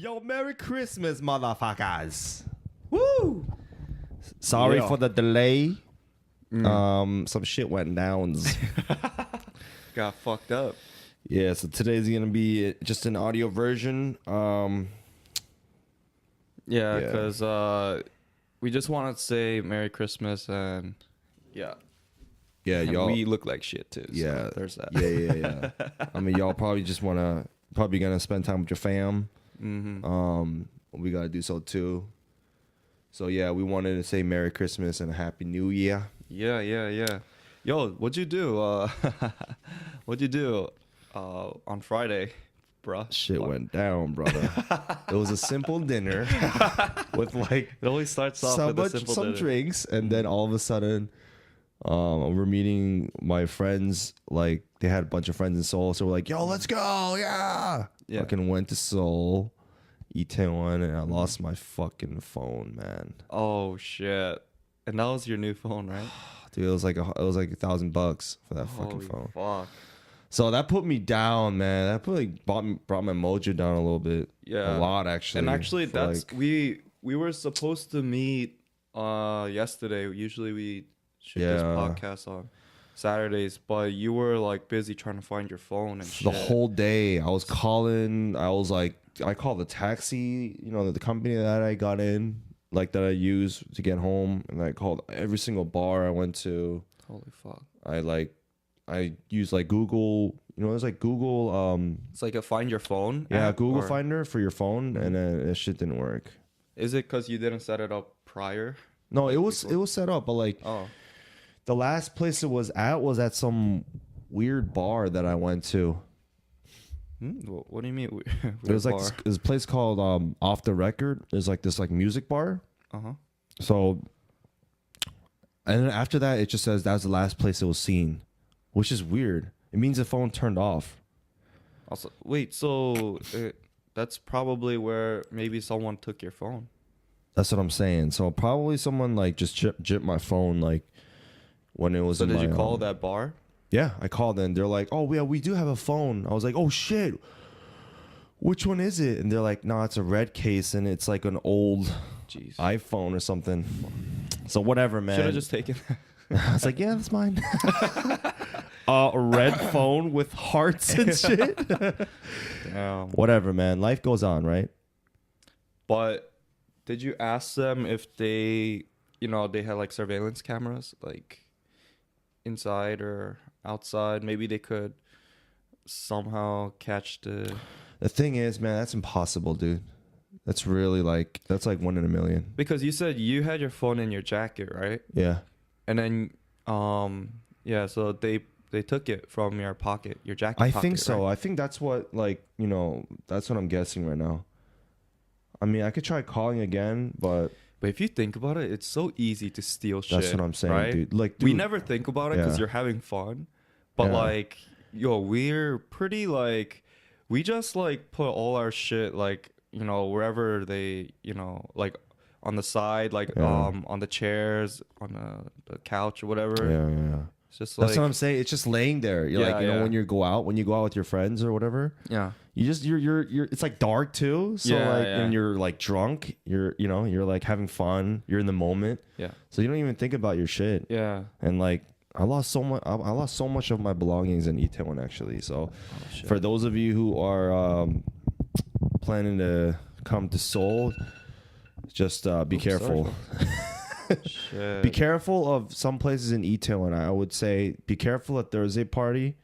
Yo, Merry Christmas, motherfuckers. Woo! Sorry for the delay. Some shit went down. Got fucked up. Yeah, so today's going to be just an audio version. Yeah, because we just wanted to say Merry Christmas and Yeah, and y'all. we look like shit too. So Yeah, there's that. Yeah. I mean, y'all probably just probably gonna spend time with your fam. Mm-hmm. We gotta do so too. So yeah, we wanted to say Merry Christmas and a Happy New Year. Yeah. Yo, what'd you do? What'd you do on Friday, bruh? Shit went down, brother. It was a simple dinner with like It always starts off with a simple some dinner. drinks, and then all of a sudden, we're meeting my friends. Like they had a bunch of friends in Seoul, so we're like, "Yo, let's go!" Yeah. Fucking went to Seoul, Itaewon, and I lost my fucking phone, man. Oh shit! And that was your new phone, right? Dude, it was like $1,000 for that fucking Holy phone. Fuck. So that put me down, man. That brought my mojo down a little bit. Yeah, a lot actually. And actually, for, that's like, we were supposed to meet yesterday. Usually we shoot this podcast on Saturdays, but you were like busy trying to find your phone and shit. The whole day I was calling. I was like, I called the taxi, the company that I got in, like that I use to get home, and I called every single bar I went to. Holy fuck. I use like Google, there's like Google It's like a find your phone yeah, app, Google or Finder for your phone, and then that shit didn't work. is it because you didn't set it up prior? No, it was set up, but like the last place it was at some weird bar that I went to. What do you mean? It was like this place called Off the Record. There's like this like music bar. So, and then after that, it just says that was the last place it was seen, which is weird. It means the phone turned off. Also, wait, so that's probably where maybe someone took your phone. That's what I'm saying. So probably someone like just gypped my phone like when it was. So in did my, you call that bar? Yeah, I called and they're like, "Oh yeah, we do have a phone." I was like, "Oh shit, which one is it?" And they're like, "No, it's a red case and it's like an old iPhone or something." So whatever, man. Should have just taken. I was like, "Yeah, that's mine." A red phone with hearts and shit. Damn. Whatever, man. Life goes on, right? But did you ask them if they had like surveillance cameras, like inside or outside? Maybe they could somehow catch the. The thing is, man, that's impossible, dude. That's really that's like 1 in a million. Because you said you had your phone in your jacket, right? Yeah. And then, so they took it from your pocket, your jacket I pocket, think so. right? I think that's what that's what I'm guessing right now. I mean, I could try calling again, but if you think about it, it's so easy to steal shit. that's what I'm saying, right? dude. Like, we never think about it because you're having fun, but we're pretty we just put all our shit wherever they like on the side, on the chairs, on the couch or whatever. Yeah. It's just that's what I'm saying. It's just laying there. You're when you go out with your friends or whatever. Yeah. You're it's like dark too. So and you're like drunk. You're like having fun. You're in the moment. Yeah. So you don't even think about your shit. Yeah. And I lost so much. I lost so much of my belongings in Itaewon actually. So for those of you who are planning to come to Seoul, just be careful. Shit. Be careful of some places in Itaewon. I would say be careful at Thursday Party,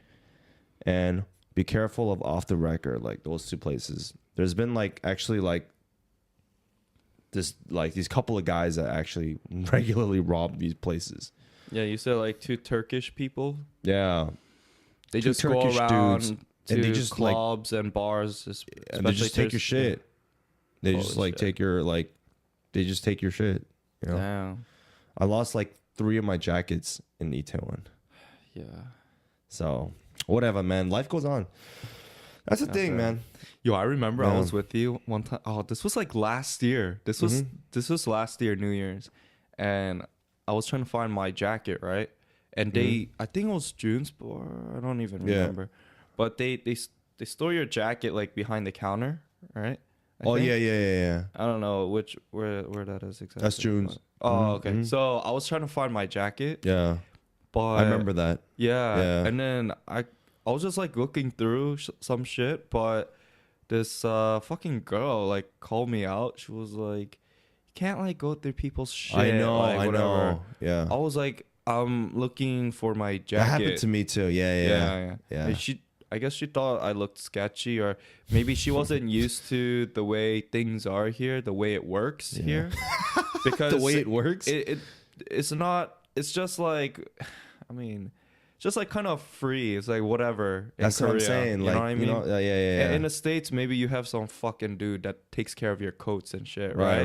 and be careful of Off the Record. Like those two places. There's been these couple of guys that actually regularly rob these places. Yeah, you said 2 Turkish people. Yeah, They Two just go Turkish around dudes, to and they just clubs and bars, and they just take your shit. They Holy just shit. take your they just take your shit. Damn. I lost 3 of my jackets in Itaewon. Yeah. So whatever, man. Life goes on. That's the thing, man. Yo, I remember Yeah. I was with you one time. Oh, this was last year. This was last year, New Year's, and I was trying to find my jacket, right? And I think it was June's bar. I don't even remember. But they store your jacket behind the counter, right? Oh think. yeah. I don't know where that is exactly. That's June's. Oh, okay. So I was trying to find my jacket. Yeah, but I remember that. Yeah. And then I was just like looking through some shit, but this fucking girl like called me out. She was like, "You can't like go through people's shit." I know, like, I whatever. know. Yeah, I was like, I'm looking for my jacket. that happened to me too. Yeah. And I guess she thought I looked sketchy, or maybe she wasn't used to the way things are here, the way it works here. Because the way it works. It's not. It's just like, I mean, just like kind of free. It's like whatever. That's Korea, what I'm saying. You Like, know what I mean? Yeah. In the States, maybe you have some fucking dude that takes care of your coats and shit, Right.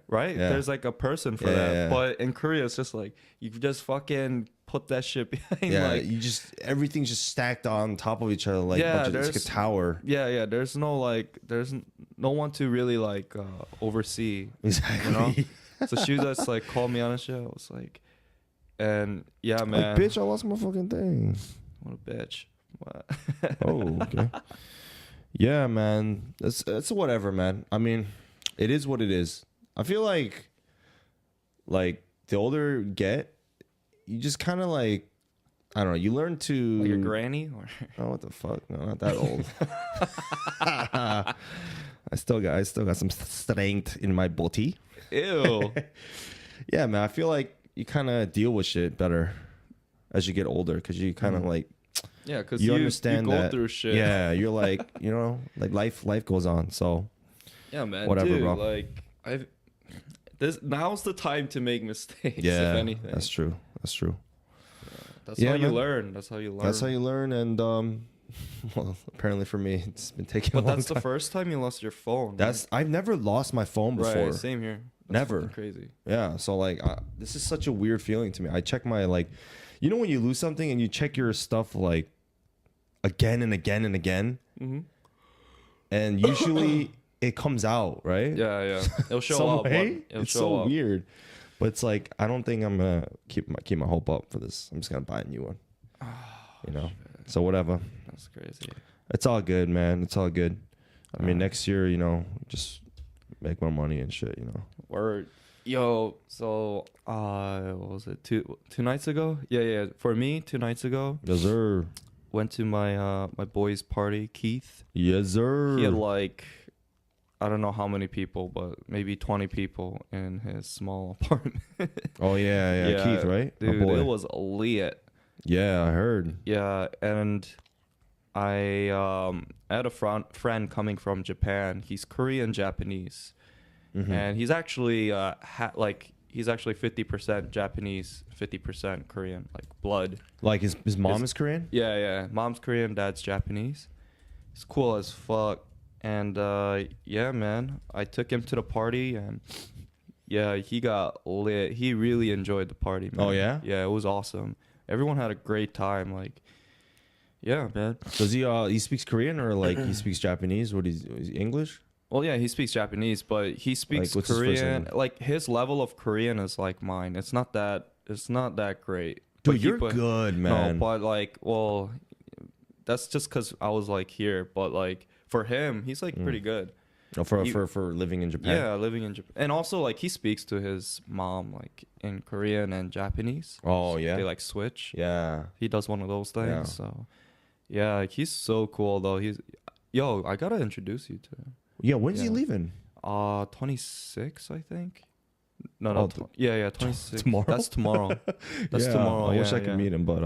right? Yeah. There's like a person for that. Yeah. But in Korea, it's just like you just fucking put that shit behind. Yeah, like, you just everything's just stacked on top of each other like it's like a tower. Yeah. There's no one to really like oversee. Exactly. You know? So she was just like called me on and shit. I was like, and yeah, man. Like, bitch, I lost my fucking thing. What a bitch. What? Oh, okay. Yeah, man. It's whatever, man. I mean, it is what it is. I feel like the older you get, you just kind of like, I don't know, you learn to like your granny or oh, what the fuck? No, not that old. I still got some strength in my body. Ew. Yeah, man. I feel like you kind of deal with shit better as you get older, because you kind of like, yeah, because you understand you go that, through shit. Yeah, you're like, you know, like life goes on. So yeah, man. Whatever, dude, bro. Like now's the time to make mistakes. Yeah, if anything, that's true. That's Yeah, how you man. learn. That's how you learn. That's how you learn. And well, apparently for me, it's been taking. But a long that's time. the first time you lost your phone. I've never lost my phone before. Right, same here. That's Never. fucking crazy. Yeah, so like this is such a weird feeling to me. I check my you know when you lose something and you check your stuff like again and again and again, and usually it comes out, right? Yeah. It'll show Some up. way? It'll It's show so up. weird, but it's like I don't think I'm gonna keep my hope up for this. I'm just gonna buy a new one. You know, so whatever. That's crazy. It's all good, man. It's all good. I mean, next year, you know, just make more money and shit, you know. Word. Yo, so what was it? Two nights ago? Yeah. For me, 2 nights ago, Yes, sir. went to my my boy's party, Keith. Yes, sir. He had like, I don't know how many people, but maybe 20 people in his small apartment. Oh yeah, Keith, right? My Dude, boy. it was lit. Yeah, I heard. Yeah, and I had a friend coming from Japan. He's Korean Japanese, and he's actually he's actually 50% Japanese, 50% Korean, like blood. Like his mom is Korean? Yeah. Mom's Korean, dad's Japanese. He's cool as fuck. And yeah, man, I took him to the party, and yeah, he got lit. He really enjoyed the party, man. Oh yeah? Yeah, it was awesome. Everyone had a great time. Like, yeah, man. Does he speaks Korean or like he speaks Japanese? Is he English? Well, yeah, he speaks Japanese, but he speaks Like, what's his first Korean. name? Like his level of Korean is like mine. It's not that great. Dude, But you're good, man. No, but like, well, that's just because I was like here. But like for him, he's like pretty good. Oh, for living in Japan. Yeah, living in Japan, and also like he speaks to his mom like in Korean and Japanese. Oh So yeah. they like switch. Yeah. He does one of those things. Yeah. So yeah, like, he's so cool though. Yo, I gotta introduce you to him. Yeah. When's he Yeah. leaving? 26, I think. No, Oh, yeah, 26. tomorrow? That's tomorrow. That's Yeah, tomorrow. I wish I yeah. could meet him, but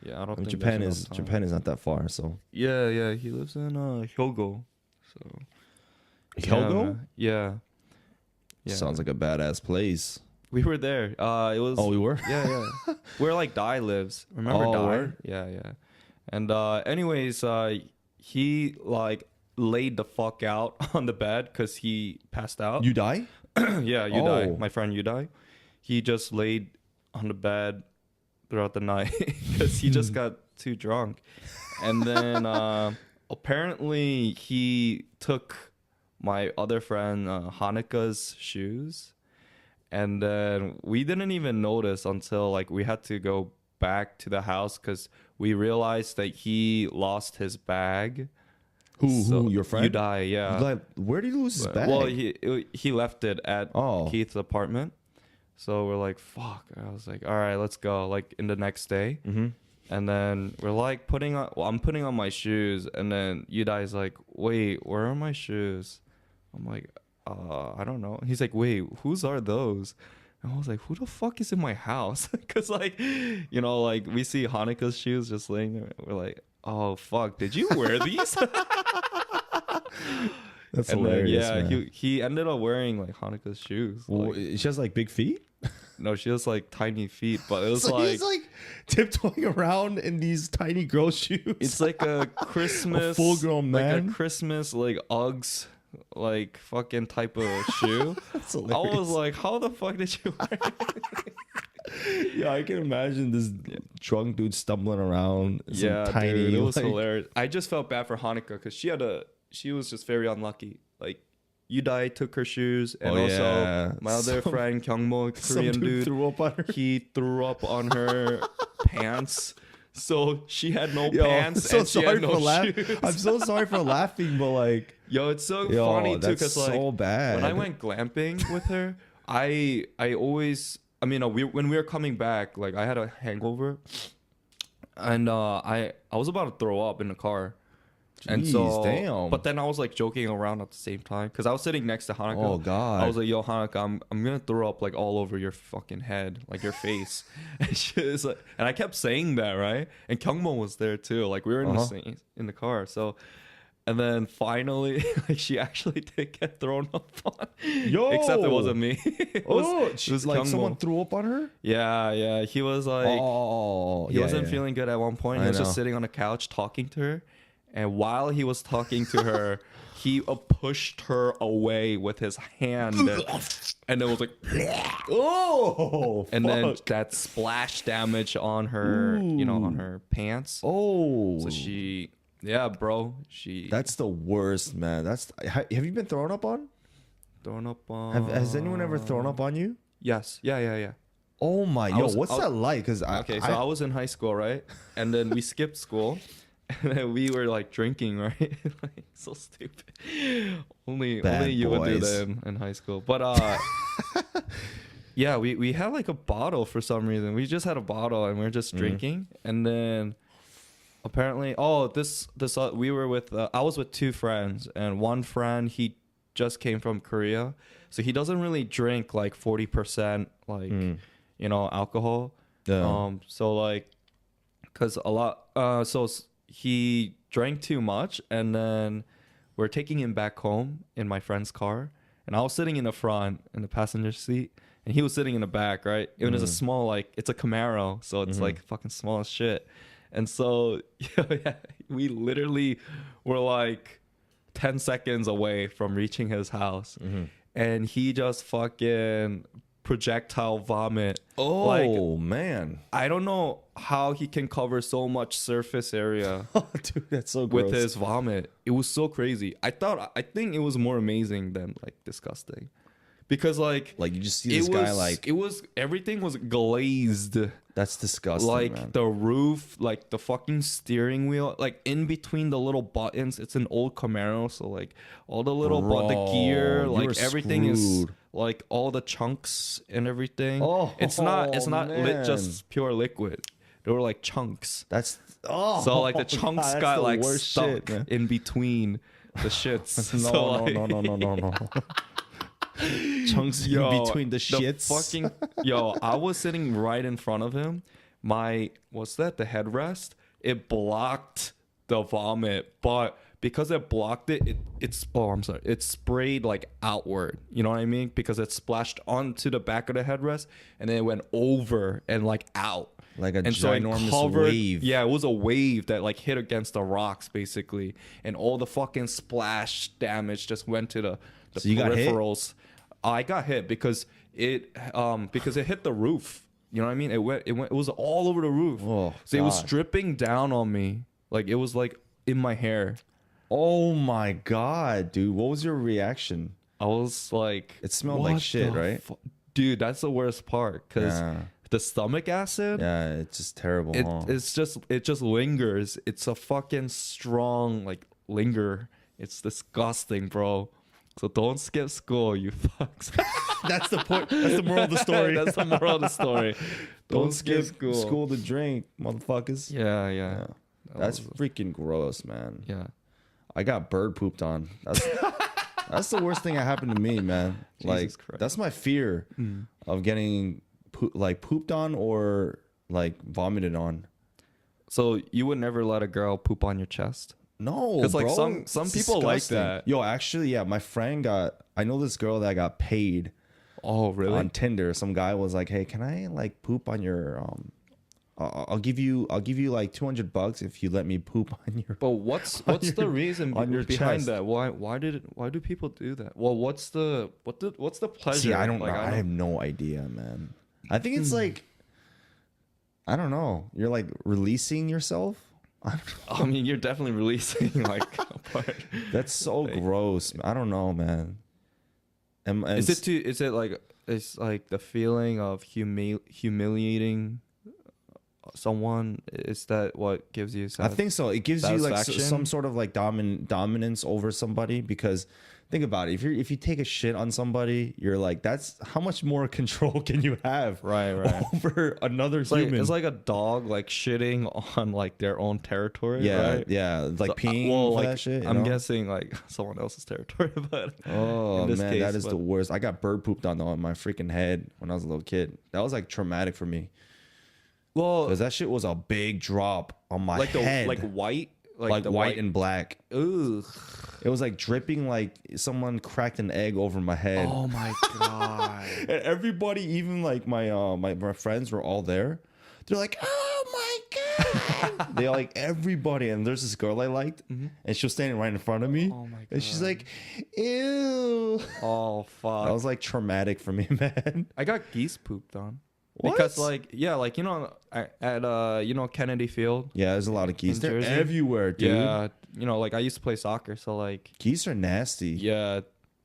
Yeah, I don't think Japan there's enough time. Japan is not that far, so. Yeah, he lives in Hyogo. So Hyogo? Yeah. Sounds like a badass place. We were there. It was. Oh, we were? Yeah. Where like Dai lives. Remember Oh, Dai? word? Yeah. And anyways, he like laid the fuck out on the bed because he passed out. You die? Yeah, Udai. Oh. My friend Udai. He just laid on the bed throughout the night because he just got too drunk. And then apparently he took my other friend Hanukkah's shoes. And then we didn't even notice until like we had to go back to the house because we realized that he lost his bag. Who? Your friend? You die, yeah. Like, where did he lose his bag? Well, he left it at Keith's apartment. So we're like, fuck. I was like, all right, let's go. Like in the next day. Mm-hmm. And then we're like I'm putting on my shoes. And then Yudai's like, wait, where are my shoes? I'm like, I don't know. He's like, wait, whose are those? And I was like, who the fuck is in my house? Because like, you know, like we see Hanukkah's shoes just laying there. We're like, oh fuck, did you wear these? That's and hilarious. Then, man. he ended up wearing like Hanukkah's shoes. Well, Like, she has like big feet. no, she has like tiny feet, but it was So like he's like tiptoeing around in these tiny girl shoes. it's like a Christmas, full-grown man? like a Christmas like Uggs, like fucking type of shoe. That's I hilarious. was like, how the fuck did you wear it? Yeah, I can imagine this drunk dude stumbling around. Some Yeah, tiny. dude, it was like, hilarious. I just felt bad for Hanukkah because she was just very unlucky. Like, Yudai took her shoes, and also my other friend Kyungmo, Korean dude, threw up on her. he threw up on her pants. So she had no pants and she had no shoes. I'm so sorry for laughing, but like, Yo, it's so funny too that's because like so bad. when I went glamping with her, I always, I mean, when we were coming back, like I had a hangover, and I was about to throw up in the car. And so, Jeez, damn. but then I was like joking around at the same time because I was sitting next to Hanukkah. Oh God! I was like, "Yo, Hanukkah, I'm gonna throw up like all over your fucking head, like your face." And she was like, and I kept saying that, right? And Kyungmo was there too. Like we were in the car. So, and then finally, like she actually did get thrown up on. Yo! Except it wasn't me. it was like Kyungmo. someone threw up on her. Yeah. He was like, he wasn't feeling good at one point. He was just sitting on the couch talking to her. And while he was talking to her, he pushed her away with his hand. And it was like, oh, and then that splash damage on her, you know, on her pants. Oh, So yeah, bro. That's the worst, man. Have you been thrown up on? Thrown up on. Has anyone ever thrown up on you? Yes. Yeah. Oh my, what's that like? Because I was in high school, right? And then we skipped school. And then we were like drinking, right? Like so stupid. Only you would do that in high school. But yeah, we had like a bottle for some reason. We just had a bottle and we were just drinking. And then apparently, we were with I was with two friends, and one friend, he just came from Korea, so he doesn't really drink like 40% like you know, alcohol. Yeah. So like, cause a lot so he drank too much, and then we're taking him back home in my friend's car, and I was sitting in the front in the passenger seat, and he was sitting in the back, right? It was a small, like, it's a Camaro, so it's like fucking small as shit. And so yeah, we literally were like 10 seconds away from reaching his house, and he just fucking projectile vomit. Oh, like, man, I don't know how he can cover so much surface area. Oh, dude, that's so gross. With his vomit. It was so crazy. I think it was more amazing than like disgusting, because like you just see this guy like everything was glazed. That's disgusting. Like, man. the roof, like the fucking steering wheel, like in between the little buttons. It's an old Camaro, so like all the little the gear, like everything is like all the chunks and everything. Oh, it's not man. just pure liquid. They were like chunks. So like the chunks got like stuck in between the shits. No. Chunks in between the shits. I was sitting right in front of him. What's that? The headrest. It blocked the vomit, but because it blocked it, it sprayed like outward. You know what I mean? Because it splashed onto the back of the headrest, and then it went over and like out. Like a ginormous wave. Yeah, it was a wave that like hit against the rocks basically, and all the fucking splash damage just went to the so you peripherals. Got hit? I got hit because it hit the roof. You know what I mean? It was all over the roof. Oh, so it was dripping down on me. Like it was like in my hair. Oh my God, dude. What was your reaction? I was like, it smelled like shit, right? Dude, that's the worst part, because the stomach acid. Yeah, it's just terrible. It just lingers. It's a fucking strong, like linger. It's disgusting, bro. So don't skip school, you fucks. That's the point. That's the moral of the story. That's the moral of the story. Don't skip school. School to drink, motherfuckers. Yeah. That's freaking gross, man. Yeah. I got bird pooped on. That's the worst thing that happened to me, man. Jesus Christ. That's my fear of getting pooped on or like vomited on. So you would never let a girl poop on your chest? No, because like bro, some people like that. Yo, actually, yeah, my friend I know this girl that got paid. Oh, really? On Tinder, some guy was like, "Hey, can I like poop on your I'll give you like $200 if you let me poop on your." But what's the reason behind chest. that? Why do people do that? Well, what's the pleasure? See, I have no idea, man. I think it's like, I don't know. You're like releasing yourself. I mean, you're definitely releasing like a part. That's so gross. I don't know, man. Is it like it's like the feeling of humiliating someone? Is that what gives you I think so. It gives you like some sort of like dominance over somebody, because think about it. If you take a shit on somebody, you're like, that's how much more control can you have over another human? It's like a dog like shitting on like their own territory. Yeah, right? yeah, like peeing for like, that shit. I'm guessing like someone else's territory, but oh man, that is the worst. I got bird pooped on my freaking head when I was a little kid. That was like traumatic for me. Well, because that shit was a big drop on my head, like white. Like white and black. Ugh. It was like dripping like someone cracked an egg over my head. Oh my god. And everybody, even like my friends were all there. They're like, oh my god. They like everybody. And there's this girl I liked, and she was standing right in front of me. Oh my god. And she's like, ew. Oh fuck. That was like traumatic for me, man. I got geese pooped on. What? Because like at Kennedy Field. Yeah, there's a lot of geese. They're everywhere, dude. Yeah, like I used to play soccer, so like geese are nasty. Yeah,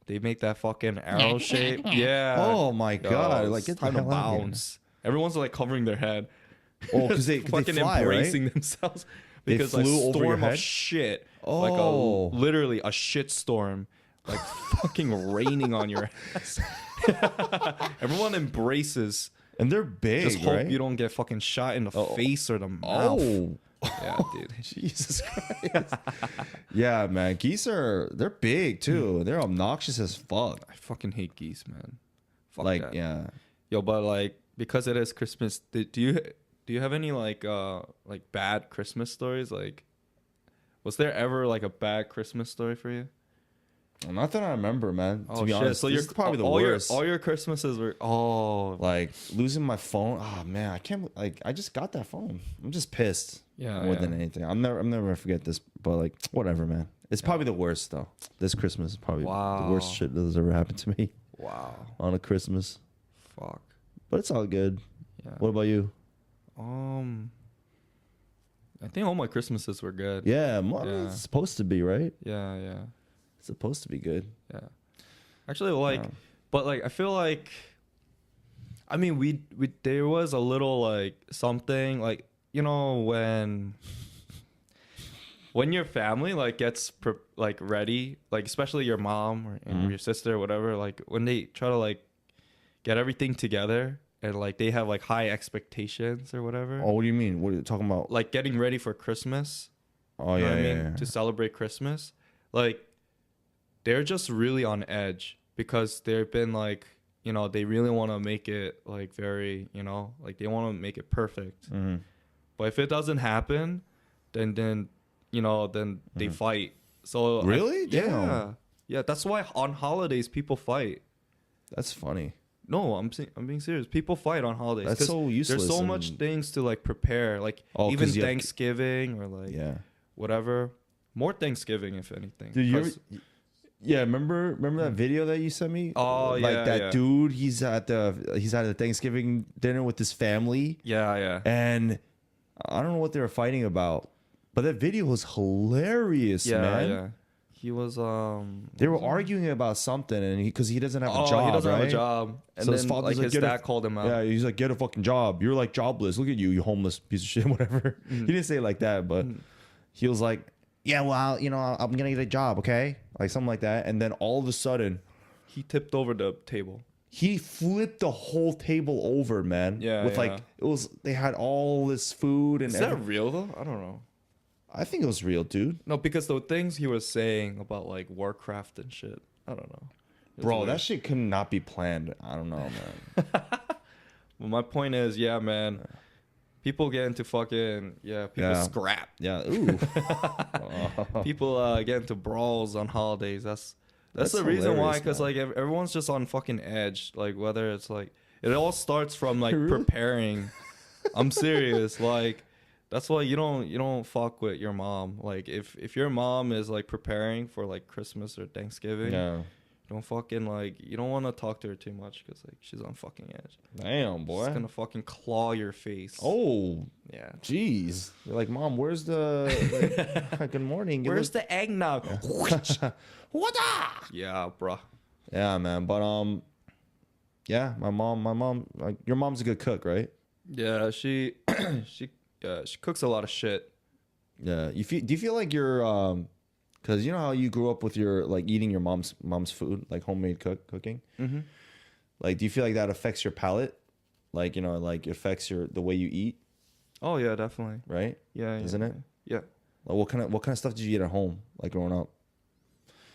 they make that fucking arrow shape. Yeah. Oh my god! Like it's time to bounce. Everyone's like covering their head. Oh, because they fucking fly, embracing right? themselves because they flew like over your storm head? of shit. Oh, like literally a shit storm, like fucking raining on your ass. Everyone embraces. And they're big, just hope right? you don't get fucking shot in the face or the mouth. Oh. Yeah, dude. Jesus Christ. Yeah, man. Geese they're big too. They're obnoxious as fuck. I fucking hate geese, man. Fuck like, that. yeah. Yo, but like because it is Christmas, do you have any like bad Christmas stories? Like, was there ever like a bad Christmas story for you? Well, not that I remember, man. To be honest, so this is probably the worst. All your Christmases were like losing my phone. Oh man, I can't. Like, I just got that phone. I'm just pissed. Yeah, more than anything. I'm never gonna forget this. But like, whatever, man. It's probably the worst though. This Christmas is probably the worst shit that has ever happened to me. Wow. On a Christmas. Fuck. But it's all good. Yeah. What about you? I think all my Christmases were good. Yeah, it's supposed to be, right? Yeah. It's supposed to be good. Yeah. Actually, like, but like, I feel like, I mean, we there was a little like something like, when your family like gets like ready, like especially your mom or your sister or whatever, like when they try to like get everything together and like they have like high expectations or whatever. Oh, what do you mean? What are you talking about? Like getting ready for Christmas. Oh, you know yeah, what I mean? yeah. To celebrate Christmas. Like they're just really on edge because they've been like, they really want to make it like very, like they want to make it perfect. Mm-hmm. But if it doesn't happen, then they fight. So really? Yeah. That's why on holidays people fight. That's funny. No, I'm being serious. People fight on holidays. That's so useless. There's so much things to like prepare, like even Thanksgiving or like whatever. More Thanksgiving, if anything. Dude, remember that video that you sent me? Oh, like that dude. He's at the Thanksgiving dinner with his family. Yeah. And I don't know what they were fighting about, but that video was hilarious, man. Yeah. He was They were arguing about something, and because he doesn't have a job, he doesn't right? have a job, and so then his father's like his dad called him out. Yeah, he's like, get a fucking job. You're like jobless. Look at you, you homeless piece of shit. Whatever. He didn't say it like that, but he was like, yeah, well, I'm gonna get a job, okay, like something like that. And then all of a sudden, he tipped over the table. he flipped the whole table over, man. Yeah, with yeah. they had all this food and Is that real though? I don't know. I think it was real, dude. No, because the things he was saying about like Warcraft and shit, I don't know. Bro, weird. That shit could not be planned. I don't know, man. Well, my point is, yeah, man. People get into fucking people scrap. Yeah, ooh. People get into brawls on holidays. That's the reason why, because like everyone's just on fucking edge. Like whether it's like it all starts from like preparing. I'm serious. Like that's why you don't fuck with your mom. Like if your mom is like preparing for like Christmas or Thanksgiving, don't fucking like you don't want to talk to her too much because like she's on fucking edge. Damn, boy, she's gonna fucking claw your face. Oh yeah, jeez. You're like, Mom, where's the good morning? Where's the eggnog? What? Yeah, bruh. Yeah, man. But yeah, my mom, like your mom's a good cook, right? Yeah, she cooks a lot of shit. Yeah, do you feel like you're because you know how you grew up with your like eating your mom's food, like homemade cooking. Mm-hmm. Like, do you feel like that affects your palate? Like, like affects the way you eat? Oh yeah, definitely. Right? Yeah, isn't it? Yeah. Like, what kind of stuff did you eat at home, like growing up?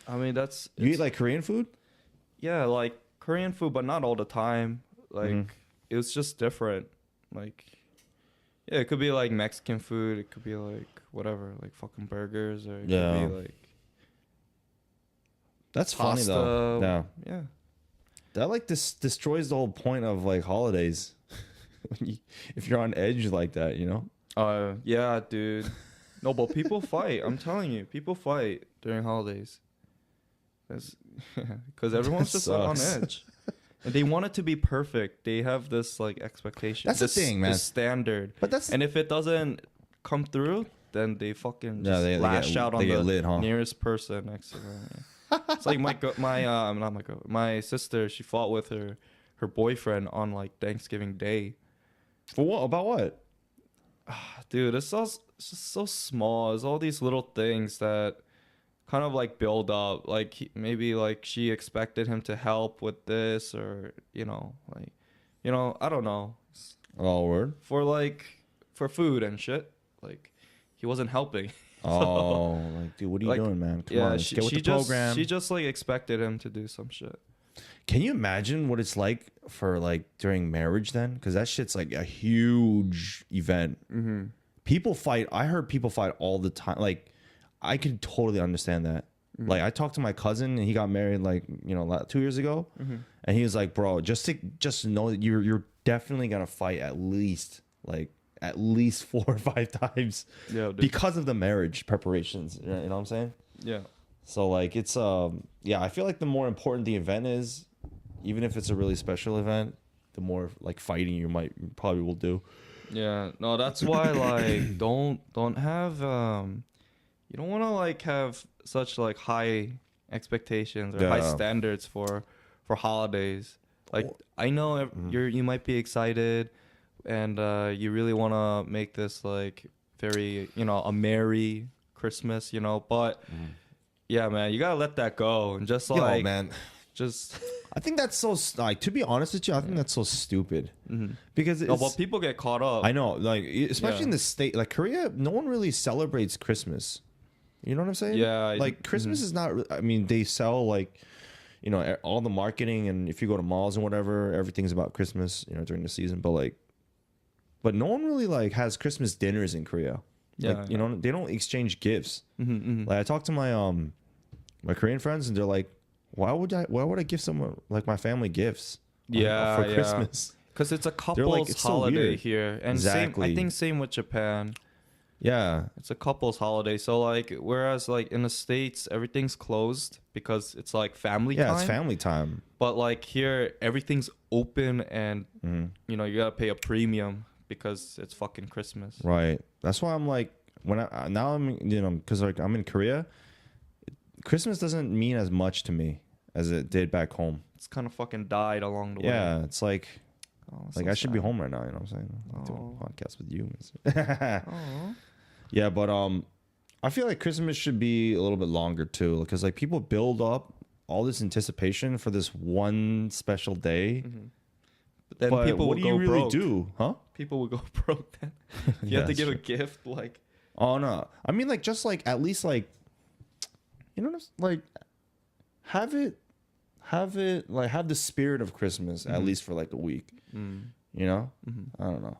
I mean, you eat like Korean food? Yeah, like Korean food, but not all the time. Like it was just different. Like, yeah, it could be like Mexican food. It could be like whatever, like fucking burgers, or it could be like. That's funny though. Yeah. Yeah. That like destroys the whole point of like holidays. If you're on edge like that, yeah, dude. No, but people fight. I'm telling you, people fight during holidays. Because everyone's just like, on edge. And they want it to be perfect. They have this like expectation. That's the thing, man. This standard. But and if it doesn't come through, then they fucking just lash out on the nearest person next to them. It's like my sister. She fought with her boyfriend on like Thanksgiving Day. For what? About what? Dude, it's just so small. It's all these little things that kind of like build up. Like maybe like she expected him to help with this, or I don't know. Oh, word. For food and shit. Like he wasn't helping. Oh, like, dude, what are you doing, man? Come on, let's get with the program. She just like expected him to do some shit. Can you imagine what it's like for like during marriage then? Because that shit's like a huge event. Mm-hmm. People fight. I heard people fight all the time. Like, I could totally understand that. Mm-hmm. Like, I talked to my cousin and he got married like 2 years ago, and he was like, "Bro, just know that you're definitely gonna fight at least 4 or 5 times, because of the marriage preparations." You know what I'm saying? Yeah. So like it's I feel like the more important the event is, even if it's a really special event, the more like fighting you probably will do. Yeah. No, that's why like don't have you don't want to like have such like high expectations or high standards for holidays. Like I know you might be excited and you really want to make this like very a merry Christmas, but yeah, man, you gotta let that go and just like man, just I think that's so like, to be honest with you, I think that's so stupid because people get caught up. I know, like especially in the state like Korea, no one really celebrates Christmas. You know what I'm saying? Yeah, like Christmas is not. I mean, they sell like all the marketing, and if you go to malls and whatever, everything's about Christmas during the season. But no one really like has Christmas dinners in Korea. Yeah, like, they don't exchange gifts. Like I talked to my Korean friends, and they're like, why would I give someone like my family gifts? For Christmas? Because it's a couple's holiday here, and exactly. I think same with Japan. Yeah, it's a couple's holiday. So like, whereas like in the States, everything's closed because it's like family time. Yeah, it's family time. But like here, everything's open, and you gotta pay a premium because it's fucking Christmas. Right. That's why I'm like, because like I'm in Korea, Christmas doesn't mean as much to me as it did back home. It's kind of fucking died along the way. Yeah, it's like, I should be home right now. You know what I'm saying? Doing a podcast with you. Yeah, but I feel like Christmas should be a little bit longer too, because like people build up all this anticipation for this one special day. But then But people what will do you go really broke. do, huh? People will go broke then. You Yeah, have to that's give a true. gift like. Oh no, I mean like just like at least like, you know what I'm like, have it like have the spirit of Christmas at least for like a week. You know, I don't know.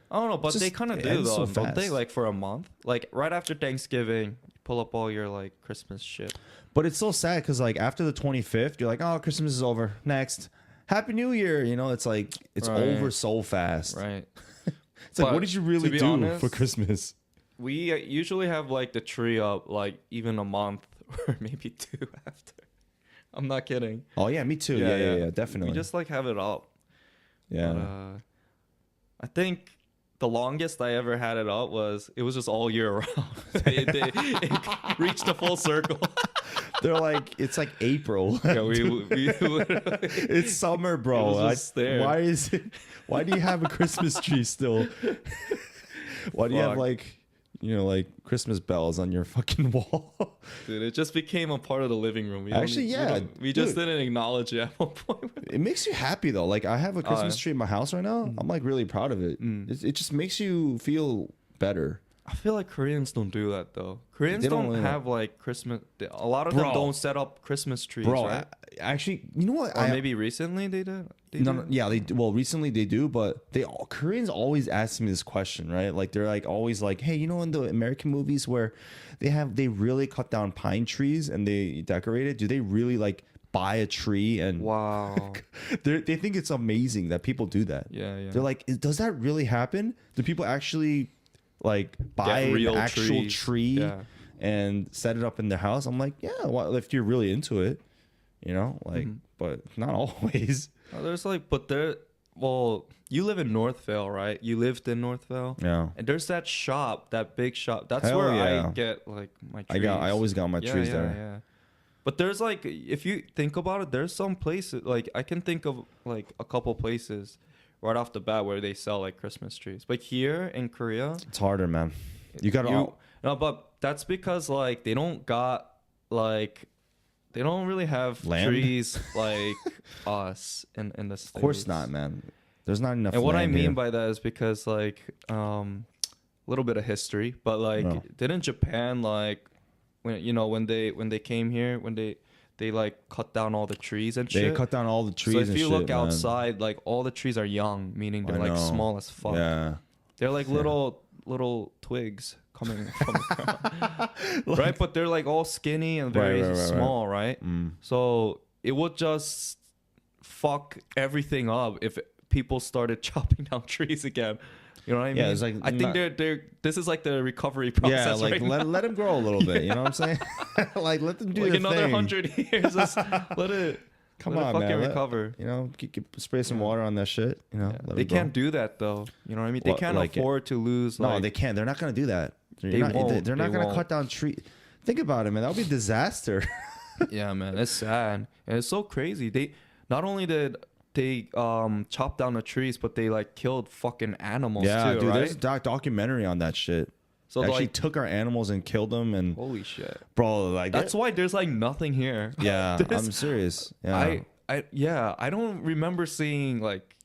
I don't know, but Just- they kind of it do ends though, so don't they? fast. Like for a month, like right after Thanksgiving, you pull up all your like Christmas shit. But it's so sad because like after the 25th, you're like, oh, Christmas is over. Next, Happy New Year. You know, it's like it's Right. over so fast. Right. It's like, But what did you really to be do honest, for Christmas? We usually have like the tree up like even a month or maybe 2 after. I'm not kidding. Oh yeah, me too. Yeah, definitely. We just like have it up. yeah. But, I think the longest I ever had it up it was just all year round. it reached a full circle. They're like, it's like April. Yeah, we literally, It's summer, bro. It was just there. Why is it? Why do you have a Christmas tree still? Why do you have Fuck. like, you know, like Christmas bells on your fucking wall? dude, it just became a part of the living room. We don't- Actually, we yeah, don't- we just dude. didn't acknowledge it at one point. It makes you happy though. Like I have a Christmas yeah. tree in my house right now. I'm like really proud of it. It just makes you feel better. I feel like Koreans don't do that though. Koreans They don't don't really have like Christmas. A lot of them Bro. don't set up Christmas trees, Bro, right? actually, you know what? Or maybe recently they did. No, yeah, they do. Well, recently they do, but Koreans always ask me this question, right? Like they're like always like, hey, you know, in the American movies where they really cut down pine trees and they decorate it, do they really like buy a tree and Wow. they think it's amazing that people do that? Yeah. They're like, does that really happen? Do people actually like buy an real actual trees. tree Yeah. and set it up in their house? I'm like, yeah, well, if you're really into it, you know, like, but not always. There's like, but there. Well, you live in Northvale, right? You lived in Northvale. Yeah. And there's that shop, that big shop. That's Hell where yeah. I get like my trees. I always got my trees there. Yeah. But there's like, if you think about it, there's some places like I can think of like a couple places right off the bat where they sell like Christmas trees. But here in Korea, It's harder, man. You gotta. no, but that's because like they don't really have Land? trees like us in the States. Of course not, man. There's not enough. And what I land mean here. by that is because like a little bit of history, but like No. didn't Japan like when they came here, when they like cut down all the trees and They shit. cut down all the trees. So if and you shit, look man. outside, like all the trees are young, meaning they're I like know. small as fuck. Yeah. They're like little twigs coming from the ground. Right? But they're like all skinny and very Right. small, right? Mm. So it would just fuck everything up if people started chopping down trees again. You know what I mean? Yeah, it's like I think they're this is like the recovery process. Yeah, like right let them grow a little bit. You know what I'm saying? Like let them do like their another thing. 100 years. Just let it Come let on, it fucking man. recover. You know, spray some water on that shit. You know, let They it grow. can't do that though. You know what I mean? They What, can't like afford to lose. No, like, they can't. They're not gonna do that. They won't. They're not They gonna won't. cut down tree. Think about it, man. That would be a disaster. Yeah, man, it's sad and it's so crazy. They not only did they chop down the trees, but they like killed fucking animals Yeah, too, dude. right? There's a documentary on that shit. So They actually like, took our animals and killed them, and holy shit. bro, like That's why there's like nothing here. yeah, There's- I'm serious. Yeah, I don't remember seeing like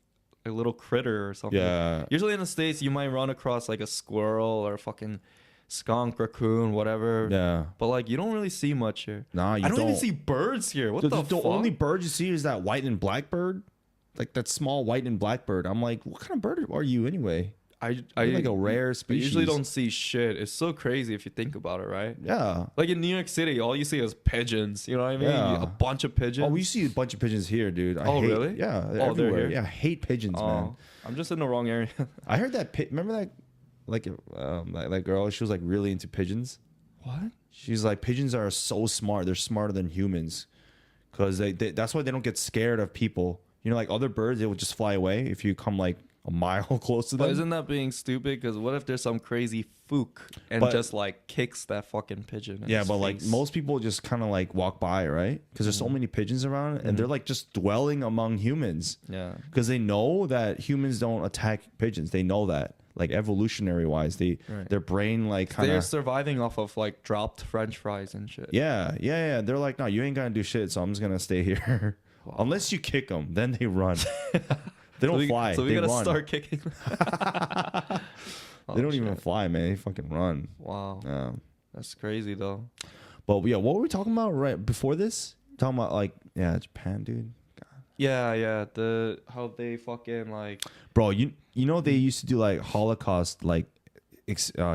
a little critter or something. yeah. Usually in the States, you might run across like a squirrel or a fucking skunk, raccoon, whatever. Yeah. But like you don't really see much here. Nah, you I don't even don't. see birds here. What The the fuck? only bird you see is that white and black bird, like that small white and black bird. I'm like, what kind of bird are you anyway? I You're like a rare I species. usually don't see shit. It's so crazy if you think about it, right? Yeah. Like in New York City, all you see is pigeons. You know what I mean? Yeah. A bunch of pigeons. Oh, we see a bunch of pigeons here, dude. Oh, hate, really? Yeah. They're Oh, they're everywhere. here? Yeah, I hate pigeons, man. I'm just in the wrong area. I heard that. Remember that, like, that girl? She was like really into pigeons. What? She's like, pigeons are so smart. They're smarter than humans, because that's why they don't get scared of people. You know, like other birds, they will just fly away if you come like a mile close to But them. isn't that being stupid? Because what if there's some crazy fook and But- just like kicks that fucking pigeon? in Yeah, his but like face? most people just kind of like walk by, right? Because there's so many pigeons around, and they're like just dwelling among humans. Yeah. Because they know that humans don't attack pigeons. They know that. like evolutionary wise, their brain like kind they're of surviving off of like dropped French fries and shit. Yeah. They're like, no, you ain't gonna do shit, so I'm just gonna stay here. Wow. Unless you kick them, then they run. They don't fly. So we they gotta run. start kicking. They don't even fly, man. They fucking run. Wow. That's crazy though. But yeah, what were we talking about right before this? Talking about like Japan, dude. God. Yeah. How they fucking like. Bro, you know they used to do like Holocaust like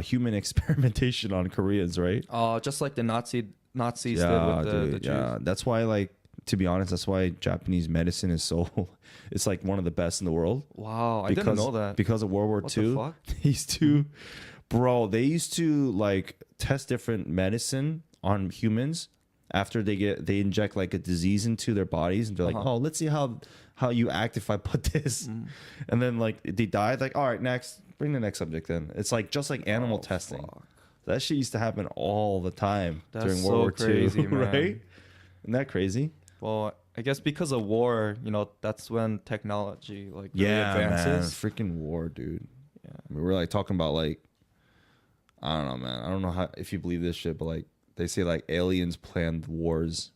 human experimentation on Koreans, right? Just like the Nazis did with the Jews. Yeah, that's why like. To be honest, that's why Japanese medicine is so. It's like one of the best in the world. Wow, I didn't know that. Because of World War II. What the fuck? These two, bro, they used to like test different medicine on humans after they inject like a disease into their bodies, and they're like, oh, let's see how you act if I put this, and then like they died. Like, all right, next, bring the next subject. Then it's like just like animal testing. Fuck. That shit used to happen all the time during World War II, right? Isn't that crazy? Well, I guess because of war, that's when technology like really advances. Man, freaking war, dude. Yeah, I mean, we're like talking about like, I don't know, man. I don't know if you believe this shit, but like they say like aliens planned wars.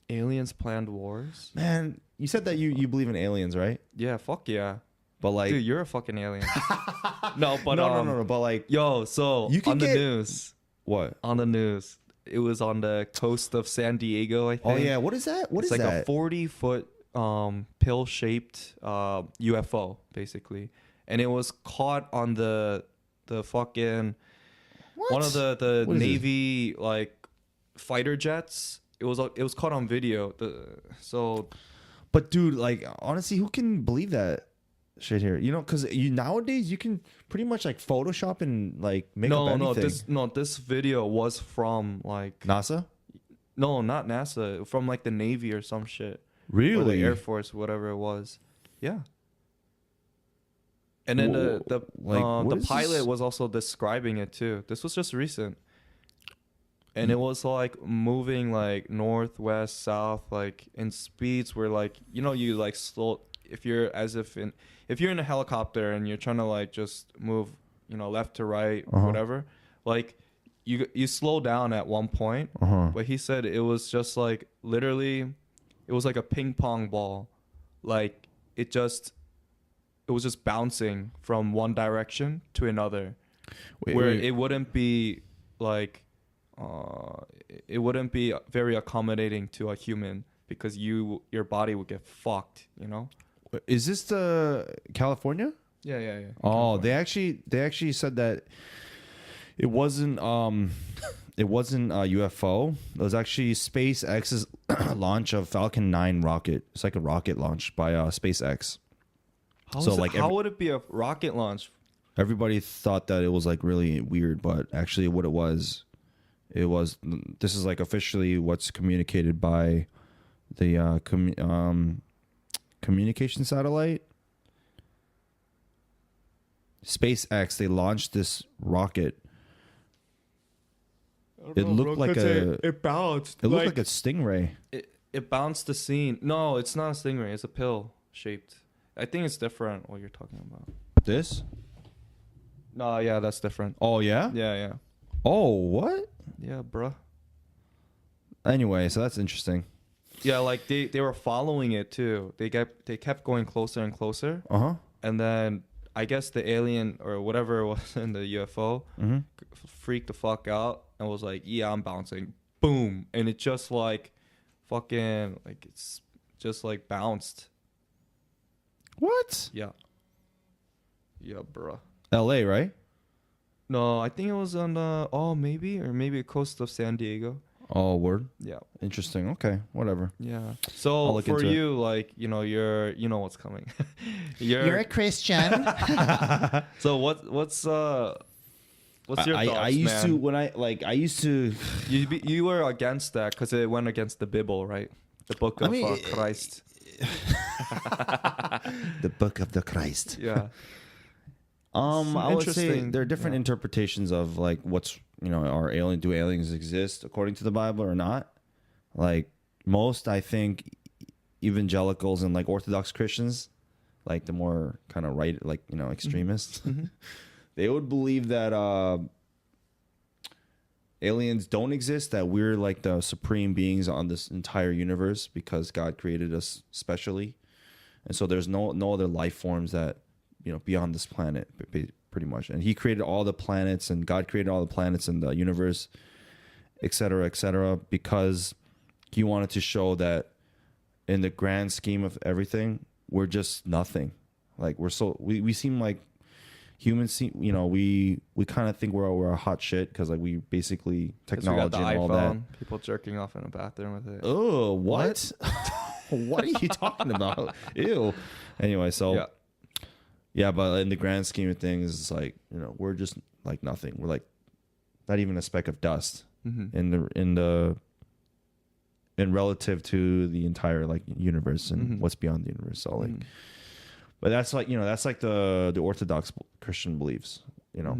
Aliens planned wars? Man, you said that you believe in aliens, right? Yeah, fuck yeah. But like, dude, you're a fucking alien. No, but no. But like, so you can on the news. What? On the news. It was on the coast of San Diego, I think. Oh yeah, what is that? It's like a 40-foot pill-shaped UFO, basically, and it was caught on the fucking one of the Navy like fighter jets. It was caught on video. But dude, like honestly, who can believe that shit here? Because nowadays you can pretty much like Photoshop and like make up anything. This video was from like NASA. No, not NASA. From like the Navy or some shit. Really? Or the Air Force, whatever it was. Yeah. And then the pilot was also describing it too. This was just recent. And it was like moving like north, west, south, like in speeds where like you like slow. If you're in a helicopter and you're trying to like just move, left to right, whatever, like you slow down at one point. But he said it was just like literally, it was like a ping pong ball, like it was just bouncing from one direction to another, it wouldn't be like, it wouldn't be very accommodating to a human because your body would get fucked, Is this the California? Yeah. Oh, they actually said that it wasn't a UFO. It was actually SpaceX's launch of Falcon 9 rocket. It's like a rocket launch by SpaceX. How would it be a rocket launch? Everybody thought that it was like really weird, but actually what it was this is like officially what's communicated by the communication satellite. SpaceX, they launched this rocket. It looked like it bounced. It looked like a stingray. It bounced the scene. No, it's not a stingray. It's a pill shaped. I think it's different what you're talking about. This? No, yeah, that's different. Oh yeah? Yeah. Oh, what? Yeah, bruh. Anyway, so that's interesting. Yeah, like they were following it too. They kept going closer and closer. And then I guess the alien or whatever it was in the UFO freaked the fuck out and was like, "Yeah, I'm bouncing." Boom, and it just like fucking like it's just like bounced. What? Yeah, bruh. LA, right? No, I think it was on the maybe coast of San Diego. Oh, word. Yeah. Interesting. Okay, whatever. Yeah. So for you, like you're what's coming. you're a Christian. So what's your thoughts, I used man? I used to. You were against that because it went against the Bible, right? The book of Christ. The book of the Christ. Yeah. I would say there are different interpretations of like what's do aliens exist according to the Bible or not? Like most, I think evangelicals and like Orthodox Christians, like the more kind of right, like extremists, they would believe that aliens don't exist, that we're like the supreme beings on this entire universe because God created us specially, and so there's no other life forms that, you know, beyond this planet, pretty much. And he created all the planets, and God created all the planets in the universe, etc., because he wanted to show that in the grand scheme of everything, we're just nothing. Like we seem like humans seem, you know, we kind of think we're a hot shit because like we basically technology and all that. People jerking off in a bathroom with it. Oh, what? What are you talking about? Ew. Anyway, so yeah, but in the grand scheme of things, it's like, you know, we're just like nothing. We're like not even a speck of dust in relative to the entire like universe and what's beyond the universe. So like. But that's like, you know, that's like the Orthodox Christian beliefs, you know.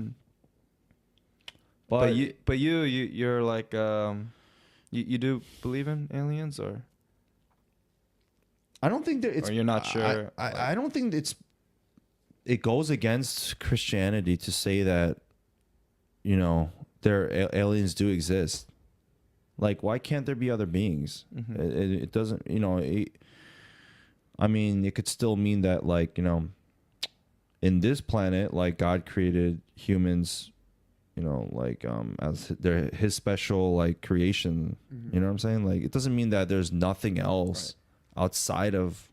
But you're like you do believe in aliens, or I don't think that it's, or you're not sure. I don't think it goes against Christianity to say that, you know, aliens do exist. Like, why can't there be other beings? It doesn't, you know. I mean, it could still mean that, like, you know, in this planet, like, God created humans, you know, like, as his special, like, creation. You know what I'm saying? Like, it doesn't mean that there's nothing else outside of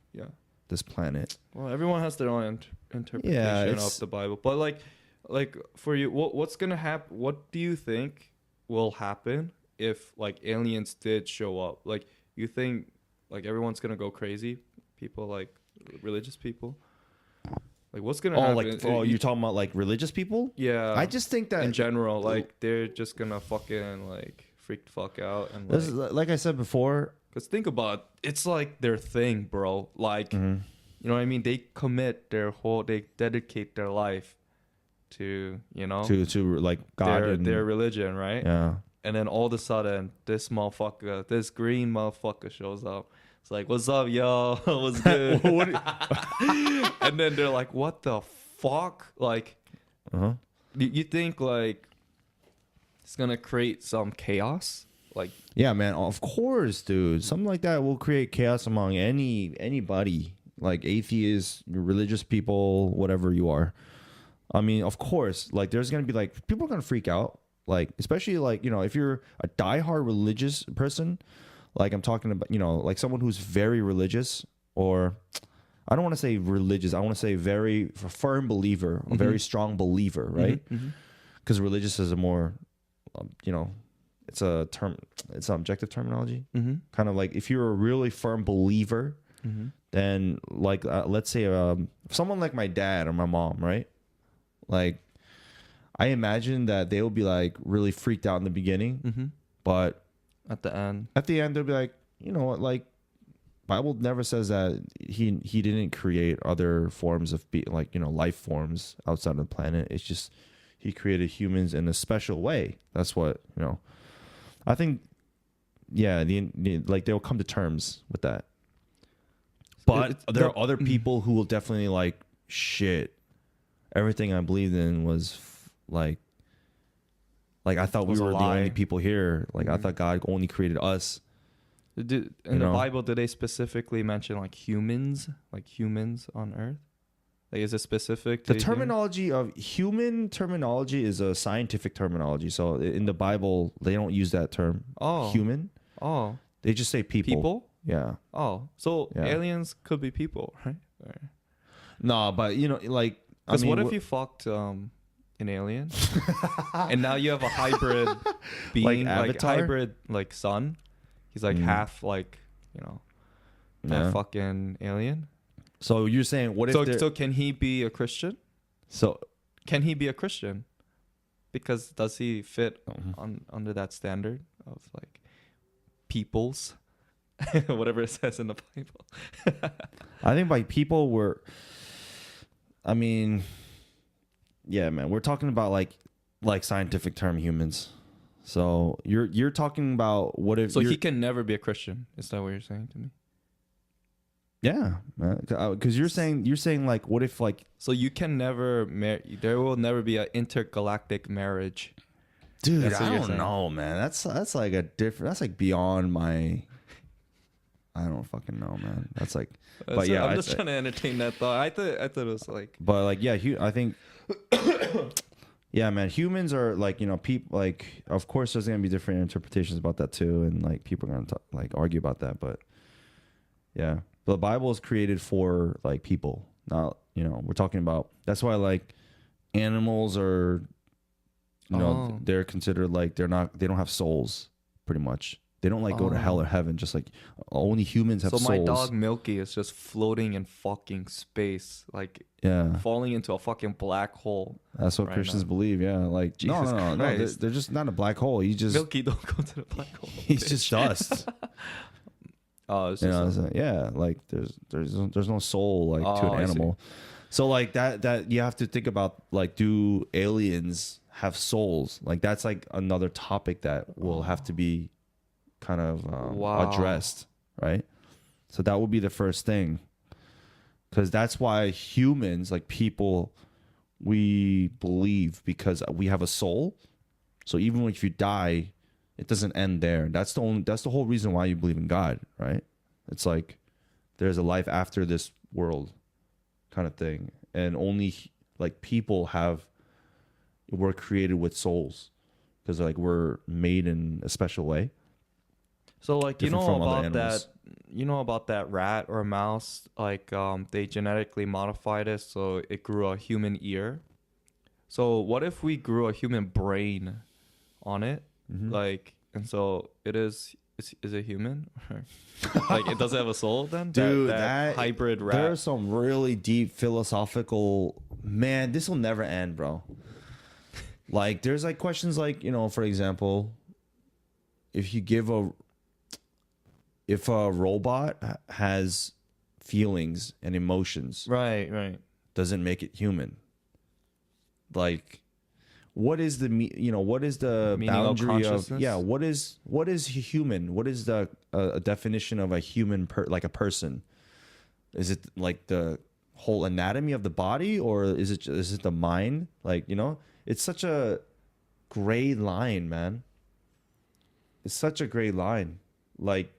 this planet. Well, everyone has their own interpretation of the Bible. But, like for you, what's going to happen? What do you think will happen if, like, aliens did show up? Like, you think, like, everyone's going to go crazy? People, like religious people, like what's gonna happen? You're talking about like religious people? Yeah, I just think that in general, like they're just gonna fucking like freak the fuck out. And like I said before, because think about it, it's like their thing, bro. Like you know what I mean? They they dedicate their life to, you know, to like God, their religion, right? Yeah. And then all of a sudden, this green motherfucker shows up. It's like, what's up, yo? What's good? And then they're like, what the fuck? Like, you think like it's gonna create some chaos? Like, yeah, man, of course, dude. Something like that will create chaos among anybody, like atheists, religious people, whatever you are. I mean, of course, like there's gonna be like people are gonna freak out, like especially like, you know, if you're a diehard religious person. Like I'm talking about, you know, like someone who's very religious, or I don't want to say religious. I want to say very firm believer, a very strong believer, right? Because religious is a more, you know, it's a term, it's an objective terminology. Kind of like if you're a really firm believer, then like let's say someone like my dad or my mom, right? Like I imagine that they will be like really freaked out in the beginning, but at the end they'll be like, you know what, like Bible never says that he didn't create other forms of like, you know, life forms outside of the planet. It's just he created humans in a special way. That's what, you know, I think. Yeah, like they'll come to terms with that. But there are other people who will definitely like, shit, everything I believed in was like I thought we were the only people here. Like I thought God only created us. In the Bible, do they specifically mention like humans on Earth? Like, is it specific to the terminology of human terminology is a scientific terminology. So in the Bible, they don't use that term. Human. They just say people. People? Yeah. So aliens could be people, right? No, but you know, like, because what if you fucked an alien and now you have a hybrid being, like hybrid, like son? He's like half, like, you know, half fucking alien. So you're saying what if so can he be a Christian? So can he be a Christian? Because does he fit under that standard of like peoples? Whatever it says in the Bible. I think by people I mean, yeah, man, we're talking about like scientific term humans. So you're talking about what if? So he can never be a Christian. Is that what you're saying to me? Yeah, because you're saying like, what if like, So you can never marry. There will never be an intergalactic marriage. dude, That's what I you're don't saying. know, man. That's like a different. That's like beyond my. I don't fucking know, man. That's like, but So yeah, I'm just trying to entertain that thought. I thought it was like. but like, yeah, I think, yeah, man, humans are like, people like, of course, there's gonna be different interpretations about that too, and like people are gonna like argue about that, but yeah, the Bible is created for like people, not we're talking about. That's why like animals are, they're considered like they don't have souls, pretty much. They don't like go to hell or heaven. Just like only humans have souls. So my dog Milky is just floating in fucking space, like falling into a fucking black hole. That's what Christians believe. Yeah, like no. They're just not a black hole. He just Milky, don't go to the black hole. He's just dust. Oh, it's just yeah. Like there's no soul like to an animal. So like that you have to think about, like, do aliens have souls? Like that's like another topic that will have to be kind of addressed, right? So that would be the first thing, because that's why humans, like people, we believe because we have a soul. So even if you die, it doesn't end there. That's the whole reason why you believe in God, right? It's like there's a life after this world kind of thing, and only like people we're created with souls because like we're made in a special way. So like you know about that rat or mouse, like they genetically modified it so it grew a human ear. So what if we grew a human brain on it? Mm-hmm. Like, and so is it human? Like it doesn't have a soul then? Dude, that hybrid rat. There's some really deep philosophical, man, this will never end, bro. Like there's like questions like, for example, if a robot has feelings and emotions, right, doesn't make it human. Like, what is the meaning boundary of what is human? What is the definition of a human like a person? Is it like the whole anatomy of the body, or is it the mind? Like, it's such a gray line, man. It's such a gray line. Like,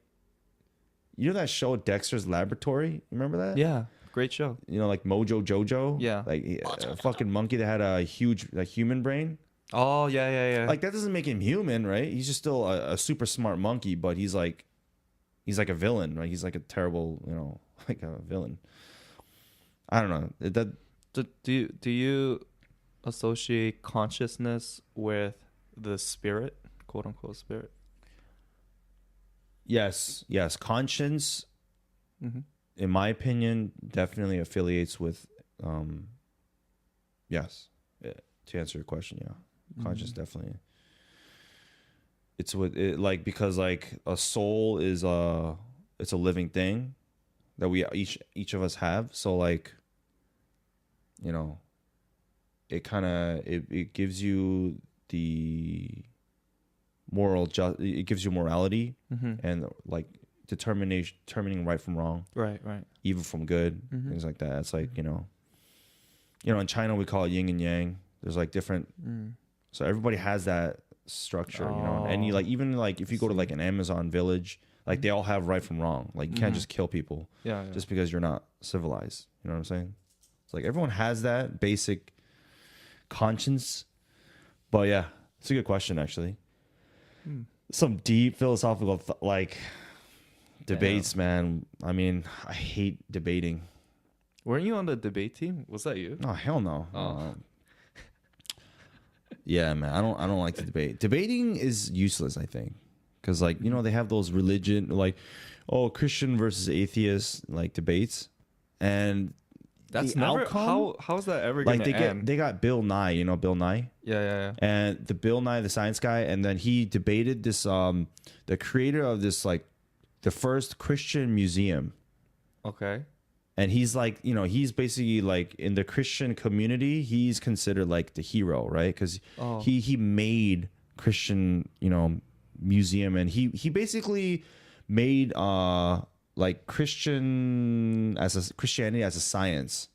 that show Dexter's Laboratory? You remember that? Yeah, great show. Like Mojo Jojo? Yeah. Like a fucking monkey that had a huge human brain. Oh, yeah. Like that doesn't make him human, right? He's just still a super smart monkey, but he's like a villain, right? He's like a terrible, like a villain. I don't know. Do you associate consciousness with the spirit, quote unquote spirit? Yes. Conscience, in my opinion, definitely affiliates with, yes. To answer your question, yeah, conscience definitely. It's like, because like a soul is it's a living thing that we each of us have. So like, it kind of it gives you the it gives you morality and like determining right from wrong, right, evil from good, things like that. It's like in China we call it yin and yang. There's like different, so everybody has that structure, and you like, even like if you go to like an Amazon village, like they all have right from wrong. Like you can't just kill people just because you're not civilized. You know what I'm saying? It's like everyone has that basic conscience. But yeah, it's a good question actually. Some deep philosophical debates, man. I mean, I hate debating. Weren't you on the debate team? Was that you? Oh, hell no. Yeah, man. I don't like to debate. Debating is useless, I think. Because like, they have those religion, like, Christian versus atheist like debates. And that's the never outcome, how's that ever like gonna end? They got Bill Nye, Bill Nye? Yeah. And the Bill Nye, the science guy, and then he debated this the creator of this, like, the first Christian museum. Okay. And he's like, he's basically like in the Christian community, he's considered like the hero, right? Because he made Christian, museum, and he basically made like Christianity as a science.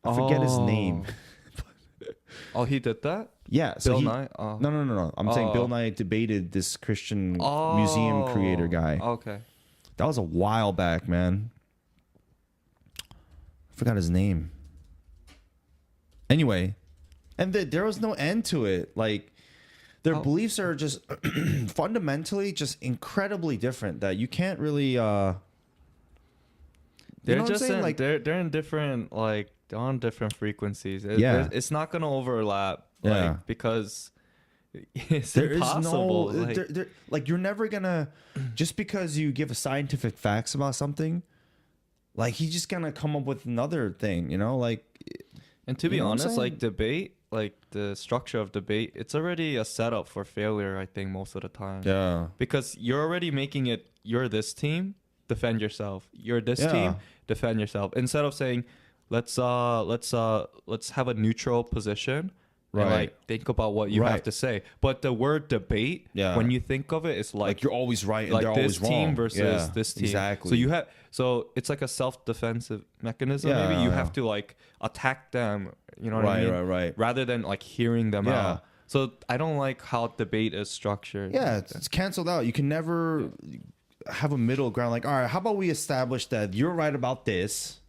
I forget his name. Oh, he did that? Yeah, so Bill he, Nye? no. I'm saying Bill Nye debated this Christian museum creator guy. Okay. That was a while back, man. I forgot his name. Anyway, and there was no end to it. Like, their beliefs are just fundamentally just incredibly different that you can't really they're just in, like they're in different, like, on different frequencies. It's not gonna overlap, like, because it's there impossible. Is no like you're never gonna, just because you give scientific facts about something, like he's just gonna come up with another thing, you know, like. And to be honest, like debate, like the structure of debate, it's already a setup for failure, I think, most of the time. Yeah. Because you're already making it, you're this team, defend yourself. You're this team, defend yourself. Instead of saying, let's have a neutral position. Right. And like think about what you have to say. But the word debate, when you think of it, it's like you're always right and like they're this always wrong. team versus this team. Exactly. So it's like a self-defensive mechanism. Maybe you have to like attack them. You know what I mean? Right. Rather than like hearing them out. So I don't like how debate is structured. Yeah, it's canceled out. You can never have a middle ground. Like, all right, how about we establish that you're right about this,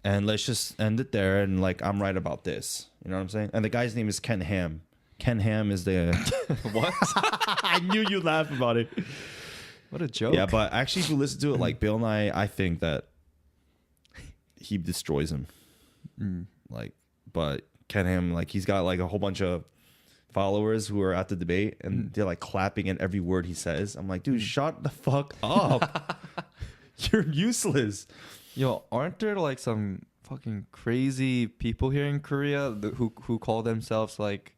and let's just end it there. And like, I'm right about this. You know what I'm saying? And the guy's name is Ken Ham. Ken Ham is the what? I knew you'd laugh about it. What a joke. Yeah, but actually, if you listen to it, like Bill Nye, I think that he destroys him. Like, but Ken Ham, like, he's got like a whole bunch of followers who are at the debate, and they're like clapping at every word he says. I'm like, dude, shut the fuck up. You're useless. Yo, aren't there like some fucking crazy people here in Korea who call themselves like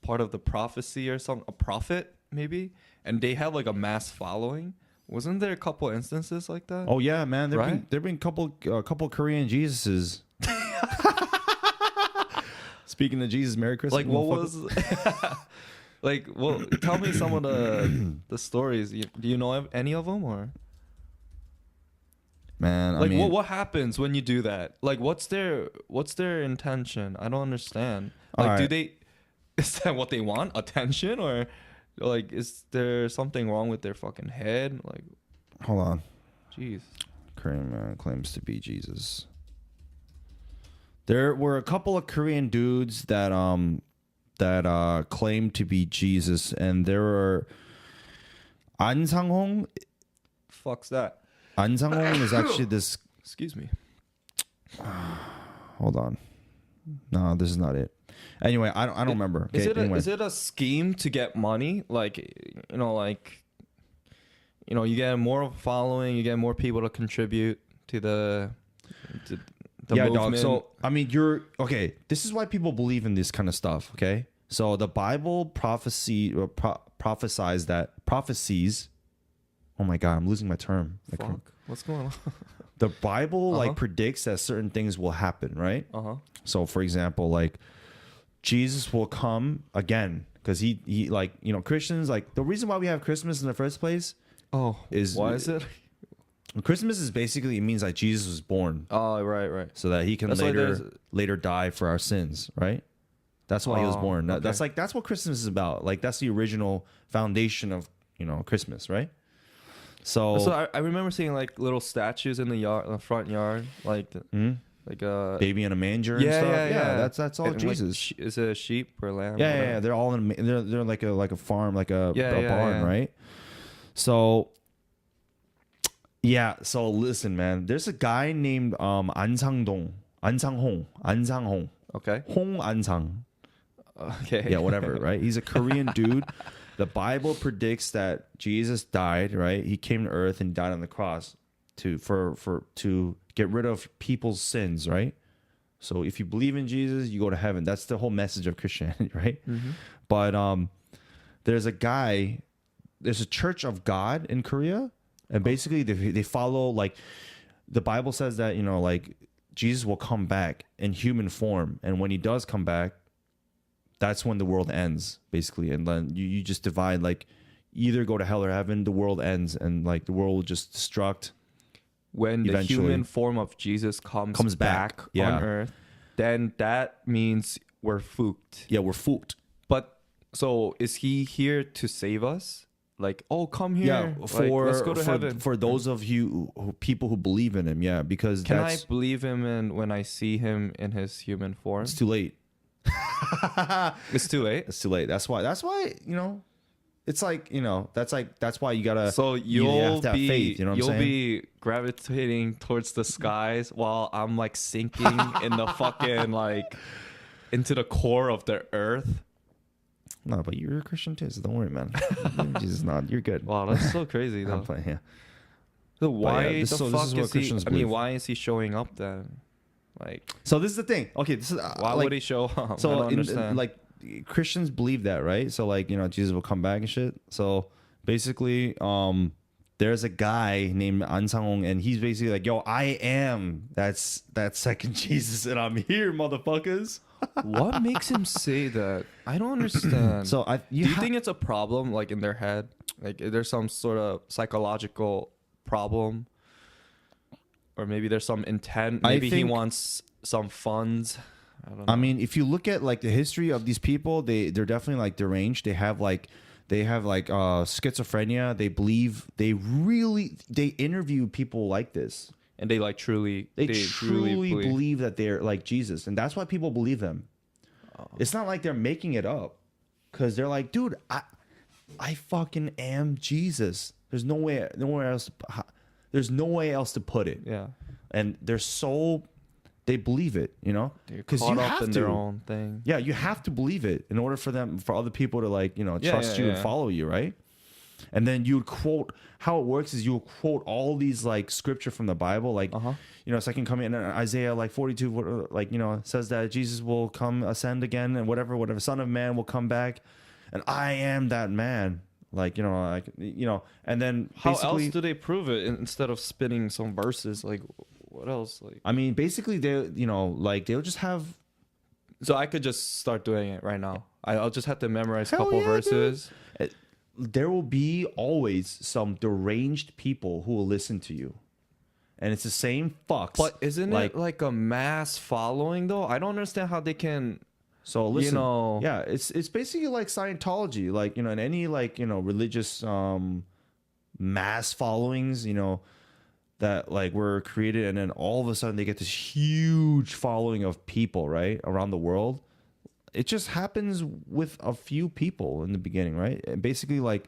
part of the prophecy or something, a prophet maybe, and they have like a mass following? Wasn't there a couple instances like that? Oh yeah, man. There've been a couple Korean Jesuses. Speaking of Jesus, Merry Christmas. Like what was like? Well, tell me some of the stories. Do you know any of them or? Man, like, I mean, what happens when you do that? Like, what's their intention? I don't understand. Like, do they, is that what they want? Attention? Or like, is there something wrong with their fucking head? Like, hold on. Jeez. Korean man claims to be Jesus. There were a couple of Korean dudes that claimed to be Jesus, and there were An Sang-hong. Fuck's that? An Sang-hong is actually this. Excuse me. Hold on. No, this is not it. Anyway, I don't remember. Okay, is it a scheme to get money? Like, you get more following, you get more people to contribute to the movement. Dog. So I mean, okay. This is why people believe in this kind of stuff. Okay. So the Bible prophesies. Oh my God, I'm losing my term. Fuck. What's going on? The Bible like predicts that certain things will happen, right? So for example, like Jesus will come again because he like, Christians, like the reason why we have Christmas in the first place. Is why is it? Christmas is basically, it means like Jesus was born. Oh, right. So that he can later die for our sins, right? That's why he was born. Okay. That's what Christmas is about. Like that's the original foundation of, Christmas, right? So I remember seeing like little statues in the front yard, like like a baby in a manger and stuff. Yeah. That's all Jesus. Like, is it a sheep or a lamb? Yeah. They're all they're like a farm, like a barn, right? So so listen, man. There's a guy named An Sang-hong. Okay. Hong An Sang. Okay. Yeah, whatever, right? He's a Korean dude. The Bible predicts that Jesus died, right? He came to earth and died on the cross to get rid of people's sins, right? So if you believe in Jesus, you go to heaven. That's the whole message of Christianity, right? But there's a Church of God in Korea, and basically they follow, like, the Bible says that, like Jesus will come back in human form, and when he does come back, that's when the world ends, basically. And then you just divide, like, either go to hell or heaven. The world ends, and like the world will just destruct. When the Eventually. human form of Jesus comes back Yeah. on earth, then that means we're fucked. Yeah, we're fooled. But so is he here to save us? Like, oh, come here. Yeah, Like, let's go to heaven. for those of you people who believe in him. Yeah, because Can I that's believe him in when I see him in his human form? it's too late. It's too late. It's too late. That's why it's like that's why you gotta. So you have to have faith. You know what I'm you'll saying? be gravitating towards the skies while I'm like sinking in the fucking like into the core of the earth. No, but you're a Christian too, so don't worry, man. Jesus, not you're good. Wow, that's so crazy though. I'm playing. Yeah. So why yeah, this the is fuck what is he? Christians I mean, believe. why is he showing up then? Like, So this is the thing. Okay, this is why like, would he show up? I So don't understand. like Christians believe that, right? So like Jesus will come back and shit. So basically, there's a guy named An Sang-hong, and he's basically like, yo, I am that second Jesus, and I'm here, motherfuckers. What makes him say that? I don't understand. So do you think it's a problem, like in their head? Like, is there some sort of psychological problem, or maybe there's some intent? Maybe he wants some funds. I don't know. I mean, if you look at like the history of these people, they're definitely like deranged. They have schizophrenia. They interview people like this. And they like truly believe that they're like Jesus, and that's why people believe them. It's not like they're making it up, because they're like, dude, I fucking am Jesus. There's no way else to put it. Yeah, and they believe it, because you have in their own thing. Yeah, you have to believe it in order for other people to like trust you and follow you, right? And then you would quote, how it works is you would quote all these like scripture from the Bible, like second coming in Isaiah like 42, like says that Jesus will ascend again, and whatever Son of Man will come back, and I am that man. Like and then how else do they prove it instead of spinning some verses? Like, what else? Like, I mean, basically they'll just have. So I could just start doing it right now. I'll just have to memorize a couple verses. There will be always some deranged people who will listen to you, and it's the same fucks. But isn't it like a mass following though? I don't understand how they can. So listen, yeah, it's basically like Scientology, like in any like religious mass followings, that like were created, and then all of a sudden they get this huge following of people right around the world. It just happens with a few people in the beginning, right? And basically, like,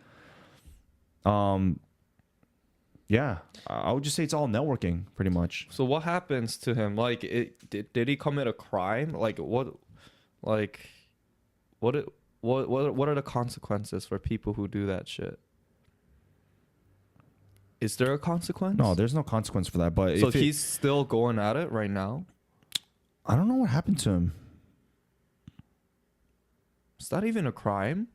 yeah, I would just say it's all networking, pretty much. So what happens to him? Like, did he commit a crime? Like, what are the consequences for people who do that shit? Is there a consequence? No, there's no consequence for that. But so he's still going at it right now? I don't know what happened to him. Is that even a crime?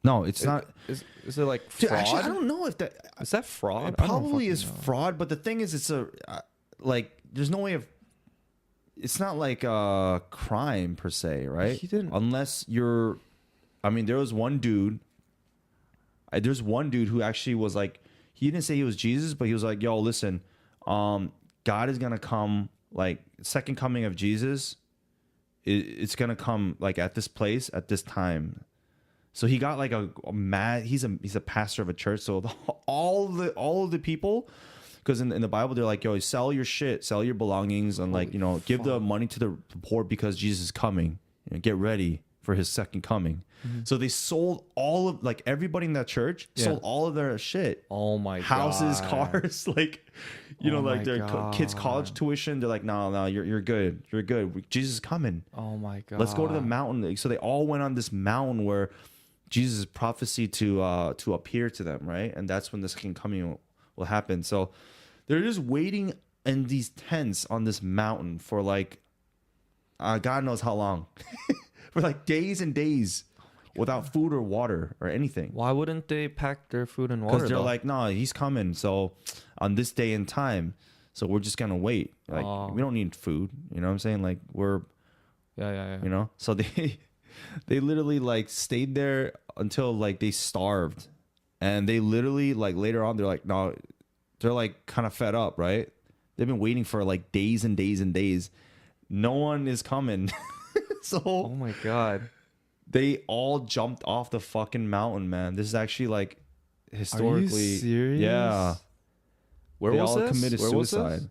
No, it's not. Is it like fraud? Dude, actually, I don't know if that. Is that fraud? It probably is fraud, but the thing is, it's like there's no way of. It's not like a crime per se, right? He didn't. Unless you're. I mean, there was one dude. There's one dude who actually was like. He didn't say he was Jesus, but he was like, "Yo, listen, God is gonna come. Like, second coming of Jesus. It's gonna come like at this place at this time." So he got like a mad. He's a pastor of a church. So all of the people, because in the Bible they're like, yo, sell your shit, sell your belongings, and like give the money to the poor because Jesus is coming. Get ready for his second coming. Mm-hmm. So they sold all of like everybody in that church sold all of their shit. Oh my houses, God. Cars, like like their kids' college tuition. They're like, no, you're good, you're good. Jesus is coming. Oh my God. Let's go to the mountain. So they all went on this mountain where Jesus' prophecy to appear to them, right? And that's when this second coming will happen. So they're just waiting in these tents on this mountain for like God knows how long, for like days and days without food or water or anything. Why wouldn't they pack their food and water? Because they're like, no, he's coming. So on this day and time, so we're just gonna wait. Like we don't need food. You know what I'm saying? Like we're, yeah. So they literally like stayed there until like they starved, And they literally, like, later on, they're like, no, they're like kind of fed up, right? They've been waiting for like days and days and days. No one is coming. So, oh my God. They all jumped off the fucking mountain, man. This is actually like historically. Are you serious? Yeah. Where They was all this? committed Where was suicide. this?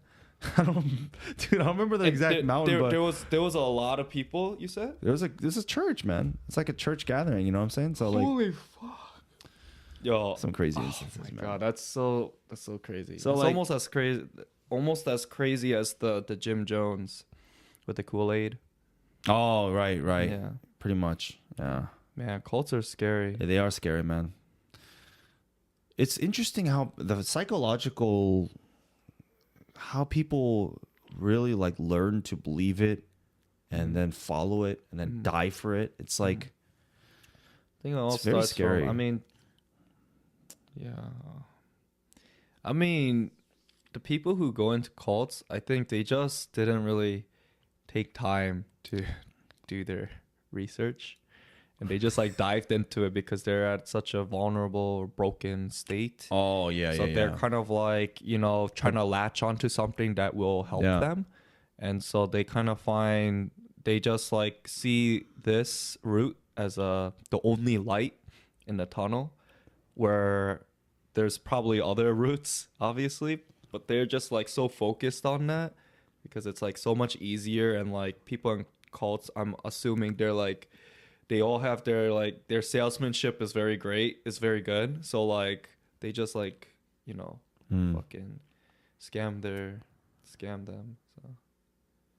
I don't, dude. I don't remember the exact mountain, but there was a lot of people. You said this is church, man. It's like a church gathering. You know what I'm saying? So like, holy fuck, yo, some crazy instances, my man. God, that's so crazy. So it's like, almost as crazy as the Jim Jones with the Kool-Aid. Oh, right. Yeah, Pretty much. Yeah. Man, cults are scary. Yeah, they are scary, man. It's interesting how the psychological, how people really like learn to believe it and then follow it and then die for it. It's like, I think it all it's very starts scary. from, I mean, yeah. I mean, the people who go into cults, I think they just didn't really take time to do their research. And they just like dived into it because they're at such a vulnerable or broken state. oh yeah, So they're kind of like, you know, trying to latch onto something that will help them. And so they kind of they just like see this route as the only light in the tunnel, where there's probably other routes, obviously, but they're just like so focused on that because it's like so much easier. And like people in cults, I'm assuming they're like, they all have their salesmanship is very great, is very good. So like they just like, you know, fucking scam them.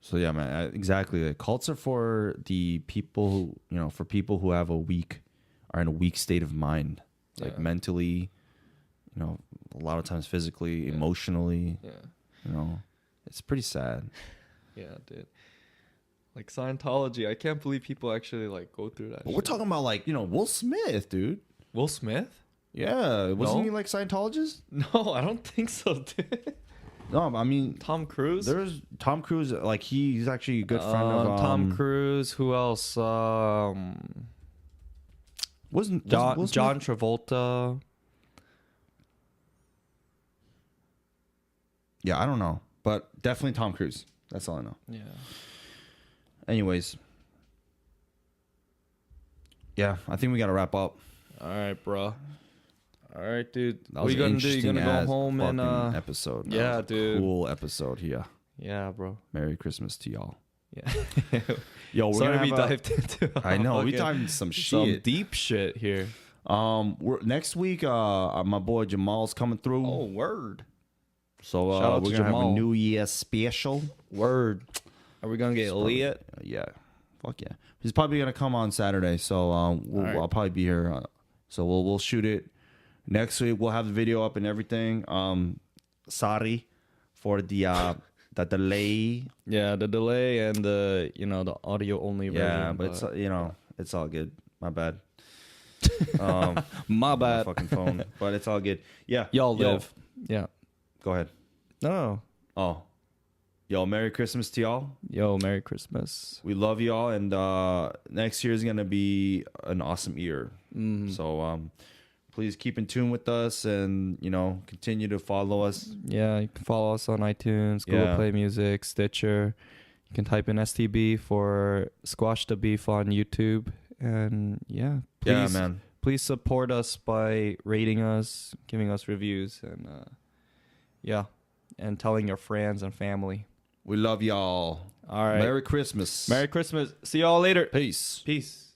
So yeah, man, exactly. Like, cults are for the people who, you know, for people who are in a weak state of mind, like mentally, you know, a lot of times physically, emotionally. Yeah. You know, it's pretty sad. Yeah, dude. Like Scientology, I can't believe people actually like go through that. But we're talking about like, you know, Will Smith, dude. Will Smith? Yeah, wasn't he like Scientologist? No, I don't think so, dude. No, I mean Tom Cruise. There's Tom Cruise, like he's actually a good friend of Tom Cruise. Who else? Wasn't John Travolta? Yeah, I don't know, but definitely Tom Cruise. That's all I know. Yeah. Anyways, yeah, I think we gotta wrap up. All right, bro. All right, dude. That what you gonna do? You gonna go home and episode? Yeah, dude. Cool episode here. Yeah, bro. Merry Christmas to y'all. Yeah. Yo, we're Sorry we dived into. I know we dived into some shit, deep shit here. Next week, my boy Jamal's coming through. Oh, word. So we're gonna have a New Year's special. Word. Are we gonna get lit? Yeah. Fuck yeah. He's probably gonna come on Saturday, so I'll probably be here. So we'll shoot it next week. We'll have the video up and everything. Sorry for the delay. Yeah, the delay and the the audio only version. Yeah, but it's it's all good. My bad. My bad. My fucking phone, but it's all good. Yeah, y'all live. Yeah. Go ahead. No. Oh. Yo, Merry Christmas to y'all. Yo, Merry Christmas. We love y'all, and next year is gonna be an awesome year. So please keep in tune with us, and continue to follow us. Yeah, you can follow us on iTunes, Google Play Music, Stitcher. You can type in STBeef for Squash the Beef on YouTube, and please support us by rating us, giving us reviews, and and telling your friends and family. We love y'all. All right. Merry Christmas. Merry Christmas. See y'all later. Peace. Peace.